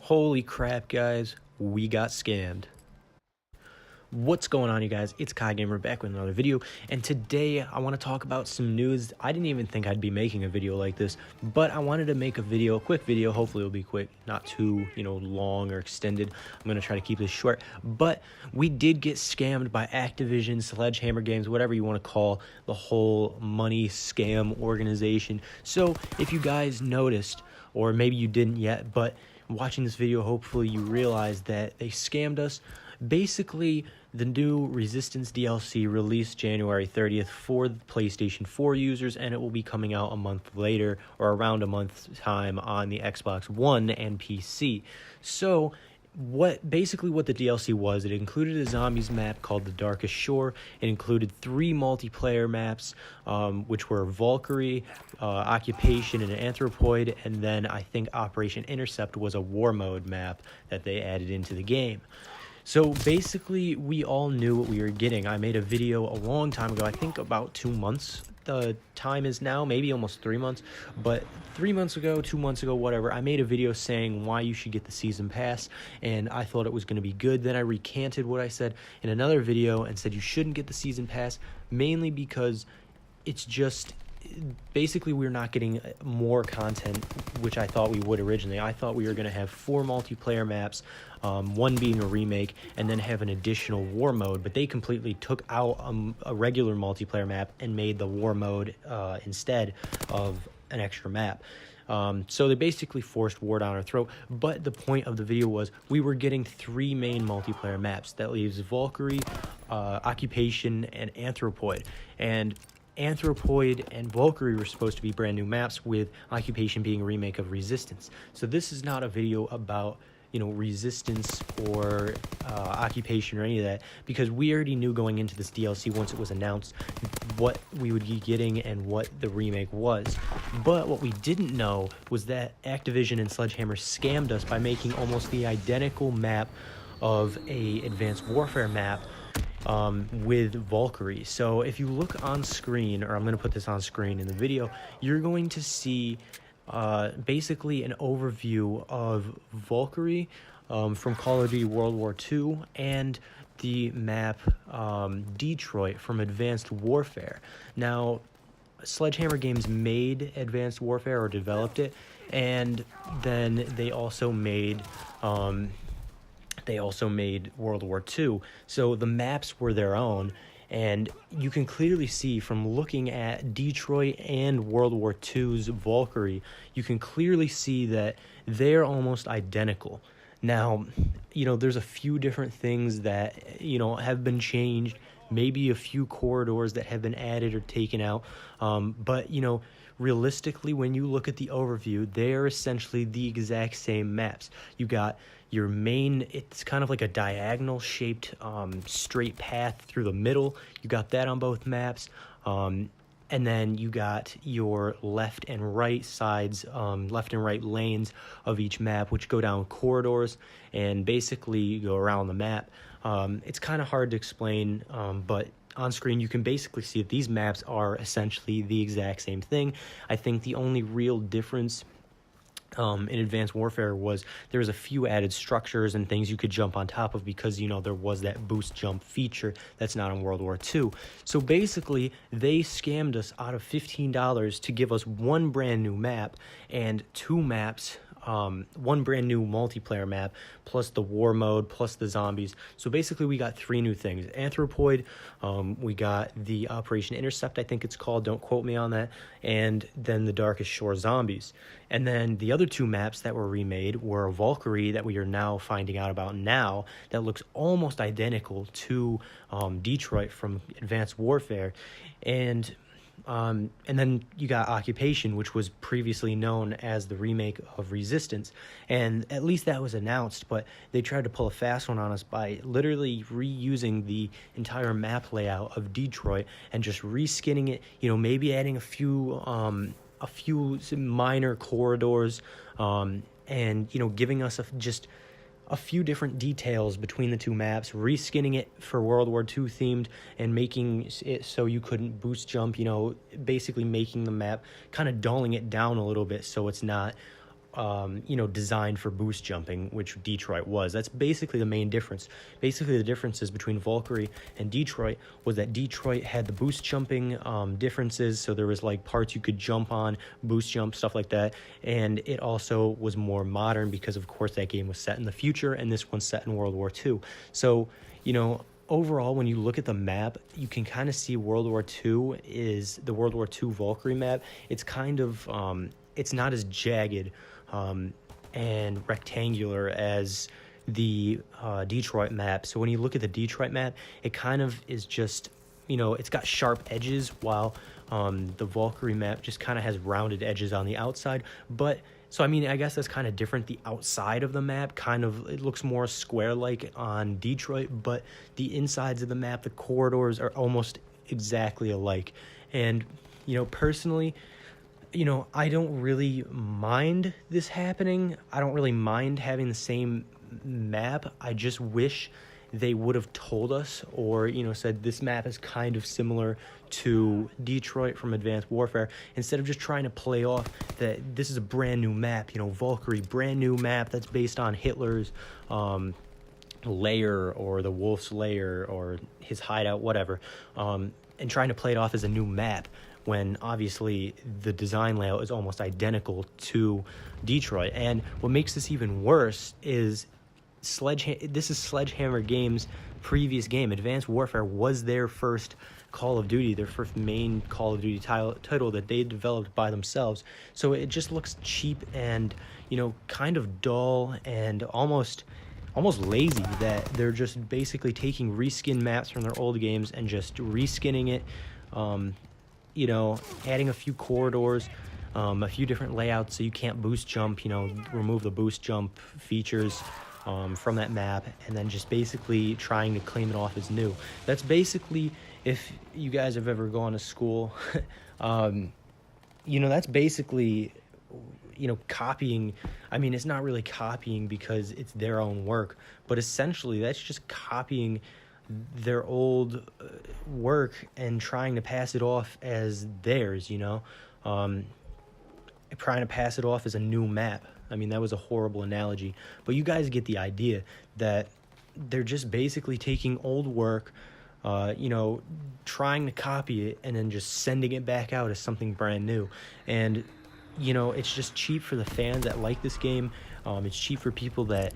Holy crap, guys, we got scammed. What's going on, you guys? It's CoD Gamer back with another video, and today I want to talk about some news. I didn't even think I'd be making a video like this, but I wanted to make a quick video. Hopefully it'll be quick, not too, long or extended. I'm going to try to keep this short, but we did get scammed by Activision, Sledgehammer Games, whatever you want to call the whole money scam organization. So if you guys noticed, or maybe you didn't yet, but watching this video, hopefully you realize that they scammed us. Basically, the new Resistance DLC released January 30th for the PlayStation 4 users, and it will be coming out a month later, or around a month's time, on the Xbox One and PC. So what the DLC was, it included a zombies map called the Darkest Shore. It included 3 multiplayer maps, which were Valkyrie, Occupation, and Anthropoid, and then I think Operation Intercept was a war mode map that they added into the game. So basically, we all knew what we were getting. I made a video a long time ago, I think about 2 months. The time is now, maybe almost 3 months, but 3 months ago, 2 months ago, whatever, I made a video saying why you should get the season pass, and I thought it was going to be good. Then I recanted what I said in another video and said you shouldn't get the season pass, mainly because it's just, basically we're not getting more content, which I thought we would originally. I thought we were going to have 4 multiplayer maps, one being a remake, and then have an additional war mode, but they completely took out a regular multiplayer map and made the war mode instead of an extra map. So they basically forced war down our throat, but the point of the video was we were getting 3 main multiplayer maps. That leaves Valkyrie, Occupation, and Anthropoid. And Anthropoid and Valkyrie were supposed to be brand new maps, with Occupation being a remake of Resistance. So this is not a video about Resistance or Occupation or any of that, because we already knew going into this DLC, once it was announced, what we would be getting and what the remake was. But what we didn't know was that Activision and Sledgehammer scammed us by making almost the identical map of a Advanced Warfare map with Valkyrie. So if you look on screen, or I'm going to put this on screen in the video, you're going to see basically an overview of Valkyrie from Call of Duty World War II, and the map Detroit from Advanced Warfare. Now, Sledgehammer Games made Advanced Warfare, or developed it, and then they also made World War II. So the maps were their own, and you can clearly see from looking at Detroit and World War II's Valkyrie, you can clearly see that they're almost identical. Now, there's a few different things that, have been changed, maybe a few corridors that have been added or taken out, but, realistically, when you look at the overview, they're essentially the exact same maps. You got your main, it's kind of like a diagonal shaped straight path through the middle. You got that on both maps. And then you got your left and right sides, left and right lanes of each map, which go down corridors and basically go around the map. It's kind of hard to explain, but on screen you can basically see that these maps are essentially the exact same thing. I think the only real difference in Advanced Warfare was there was a few added structures and things you could jump on top of, because there was that boost jump feature that's not in World War II. So basically they scammed us out of $15 to give us 1 brand new map and 2 maps, 1 brand new multiplayer map, plus the war mode, plus the zombies. So basically we got 3 new things. Anthropoid, we got the Operation Intercept, I think it's called, don't quote me on that, and then the Darkest Shore zombies. And then the other 2 maps that were remade were Valkyrie, that we are now finding out about now, that looks almost identical to Detroit from Advanced Warfare, and then you got Occupation, which was previously known as the remake of Resistance, and at least that was announced, but they tried to pull a fast one on us by literally reusing the entire map layout of Detroit and just reskinning it, maybe adding a few minor corridors, and giving us just a few different details between the 2 maps, reskinning it for World War II themed, and making it so you couldn't boost jump, basically making the map, kind of dulling it down a little bit so it's not designed for boost jumping, which Detroit was. That's basically the main difference. Basically, the differences between Valkyrie and Detroit was that Detroit had the boost jumping differences, so there was like parts you could jump on, boost jump, stuff like that, and it also was more modern because, of course, that game was set in the future, and this one's set in World War II. So, overall, when you look at the map, you can kind of see World War II is the World War II Valkyrie map. It's kind of, it's not as jagged and rectangular as the Detroit map. So when you look at the Detroit map, it kind of is just, it's got sharp edges, while the Valkyrie map just kind of has rounded edges on the outside. But so, I guess that's kind of different. The outside of the map it looks more square-like on Detroit, but the insides of the map, the corridors are almost exactly alike. And, personally, I don't really mind this happening. I don't really mind having the same map. I just wish they would have told us, or, said this map is kind of similar to Detroit from Advanced Warfare, instead of just trying to play off that this is a brand new map, Valkyrie, brand new map that's based on Hitler's lair, or the Wolf's lair, or his hideout, whatever, and trying to play it off as a new map, when obviously the design layout is almost identical to Detroit. And what makes this even worse is this is Sledgehammer Games' previous game. Advanced Warfare was their first Call of Duty, their first main Call of Duty title that they developed by themselves. So it just looks cheap and, kind of dull and almost lazy, that they're just basically taking reskin maps from their old games and just reskinning it, adding a few corridors, a few different layouts so you can't boost jump, remove the boost jump features from that map, and then just basically trying to claim it off as new. That's basically, if you guys have ever gone to school, that's basically, copying. It's not really copying because it's their own work, but essentially that's just copying their old work and trying to pass it off as theirs, trying to pass it off as a new map. That was a horrible analogy, but you guys get the idea that they're just basically taking old work, trying to copy it and then just sending it back out as something brand new. And, it's just cheap for the fans that like this game. It's cheap for people that,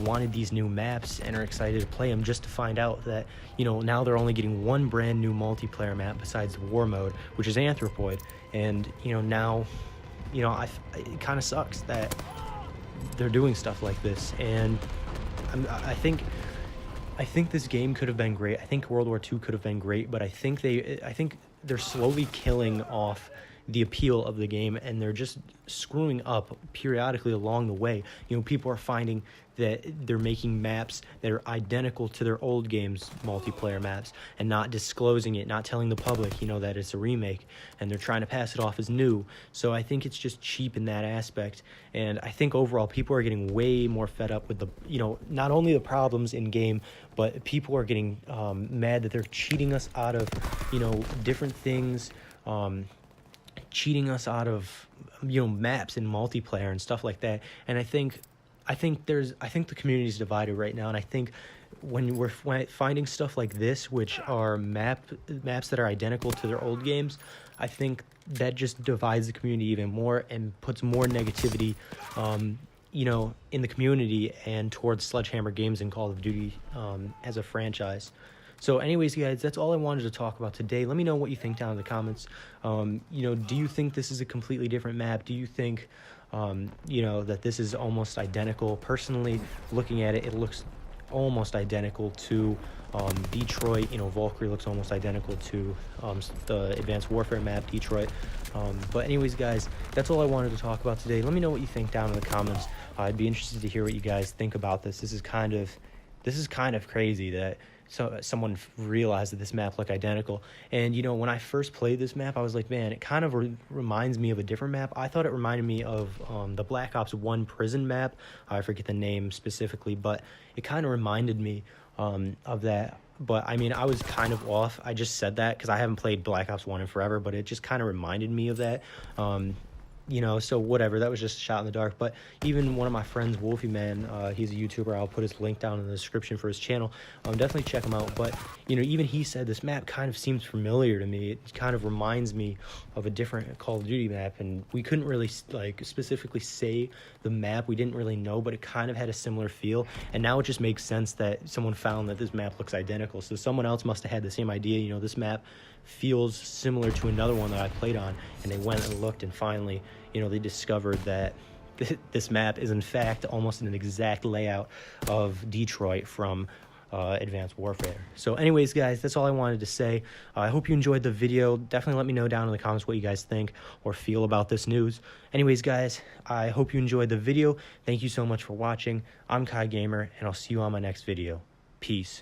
wanted these new maps and are excited to play them, just to find out that, now they're only getting one brand new multiplayer map besides the war mode, which is Anthropoid. And, now, it kind of sucks that they're doing stuff like this. And I think this game could have been great. I think World War II could have been great, but I think they're slowly killing off the appeal of the game, and they're just screwing up periodically along the way. People are finding that they're making maps that are identical to their old games, multiplayer maps, and not disclosing it, not telling the public, that it's a remake, and they're trying to pass it off as new. So I think it's just cheap in that aspect, and I think overall people are getting way more fed up with the, not only the problems in game, but people are getting mad that they're cheating us out of, different things, cheating us out of, maps and multiplayer and stuff like that. And I think the community is divided right now, and I think when we're finding stuff like this, which are maps that are identical to their old games, I think that just divides the community even more and puts more negativity, in the community and towards Sledgehammer Games and Call of Duty as a franchise. So anyways, guys, that's all I wanted to talk about today. Let me know what you think down in the comments. Do you think this is a completely different map? Do you think, that this is almost identical? Personally, looking at it, it looks almost identical to Detroit. Valkyrie looks almost identical to the Advanced Warfare map, Detroit. But anyways, guys, that's all I wanted to talk about today. Let me know what you think down in the comments. I'd be interested to hear what you guys think about this. This is kind of crazy that someone realized that this map looked identical. And when I first played this map, I was like, man, it kind of reminds me of a different map. I thought it reminded me of the Black Ops 1 prison map. I forget the name specifically, but it kind of reminded me of that. But I was kind of off. I just said that because I haven't played Black Ops 1 in forever, but it just kind of reminded me of that. so whatever, that was just a shot in the dark. But even one of my friends, Wolfie Man, he's a YouTuber. I'll put his link down in the description for his channel. Definitely check him out. But even he said this map kind of seems familiar to me. It kind of reminds me of a different Call of Duty map, and we couldn't really specifically say the map. We didn't really know, but it kind of had a similar feel. And now it just makes sense that someone found that this map looks identical. So someone else must have had the same idea. This map feels similar to another one that I played on, and they went and looked, and finally they discovered that this map is in fact almost an exact layout of Detroit from Advanced Warfare. So anyways, guys, that's all I wanted to say. I hope you enjoyed the video. Definitely let me know down in the comments what you guys think or feel about this news. Anyways, guys, I hope you enjoyed the video. Thank you so much for watching. I'm Kai Gamer, and I'll see you on my next video. Peace.